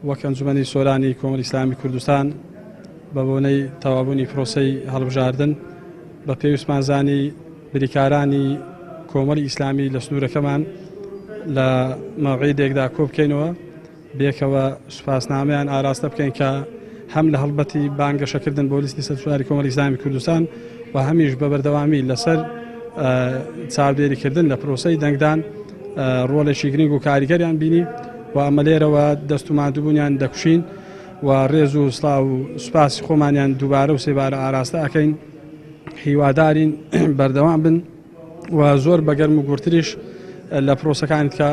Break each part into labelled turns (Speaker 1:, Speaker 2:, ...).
Speaker 1: وەک ئەنجومەنی سۆرانی کۆمەڵی ئیسلامی کوردستان بە بۆنەی تەوابوونی پرۆسەی هەڵبژاردن بە پێویستمان زانی بریکارانی کۆمەڵی ئیسلامی لە سنوورەکەمان لە مەوعیدێکدا کۆبکەینەوە بێکەوە سوپاسنامەیان ئاراستە بکەین کە هەم لە هەڵبەتی بانگەشەکردن بۆ لیستی سەرچواری کۆمەڵی ئیسلامی کوردستان و هەمیش بە بەردەوامی لەسەر چاودێریکردن لە پرۆسەی دەنگدان ڕۆڵێکی گرنگ و کاریگەریان بینی و ئەمە لێرەوە دەست و مادووبوونیان دەکوشین و ڕێز و سڵاو و سوپاسی خۆمانیان دووبارە و سێبارە ئاراستە ئەکەین هیوادارین بەردەوام بن و زۆر بەگەرم و گورتریش لە پرۆسەکانت کە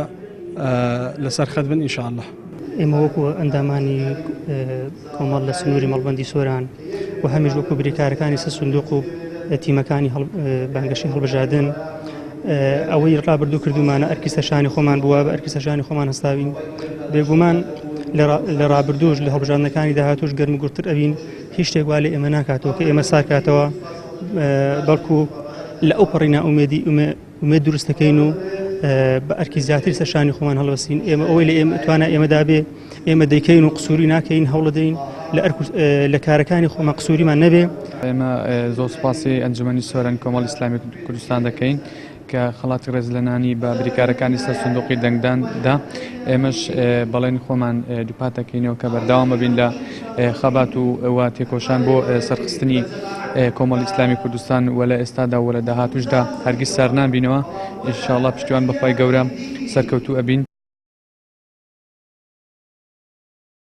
Speaker 1: لەسەر خەت بن ئینشاءالله.
Speaker 2: ئێمە وەکو ئەندامانی کۆمەڵ لە سنووری مەڵبەندی سۆران و هەمیش وەکو بریکارەکانی سە سندوق و تیمەکانی بانگەشی هەڵبژاردن ئەوەی ڕابردوو کردومانە ئەرکی سەرشانی خۆمان بووە بە ئەرکی سەرشانی خۆمان هەستاوین بێگومان لە ڕابردوش لە هەڵبژاردنەکانی داهاتوش گەرم و گورتر ئەبین هیچ شتێک وا لێ ئێمە ناکاتەوە کە ئێمە ساکاتەوە بەڵکو لە ئەو پەڕی نائومێدی ئومێد دروستەکەین و بە ئەرکی زیاتر سەرشانی خۆمان هەڵوەسین ئێمە ئەوەی لە ئێمە توانە ئێمەدا بێ ئێمە دەیکەین و قسووری ناکەین هەوڵ دەین لە کارەکانی خۆمان قسووریمان نەبێ.
Speaker 3: ئێمە زۆر سوپاسی ئەنجومەنی سۆران کۆمەڵی ئیسلامی کوردستان دەکەین کە خەڵاتی ڕێزلەنانی بە بریکارەکانی سەر سندوقی دەنگداندا ئێمەش بەڵێنی خۆمان دووپاتەکەینەوە کە بەردەوام ببین لە خەبات و تێکۆشان بۆ سەرخستنی کۆمەڵی ئیسلامی کوردستان و لە ئێستادا و لە داهاتوشدا هەرگیز سەر نابینەوە ئینشاءالله پشتیوان بەخوای گەورە سەرکەوتوو ئەبین.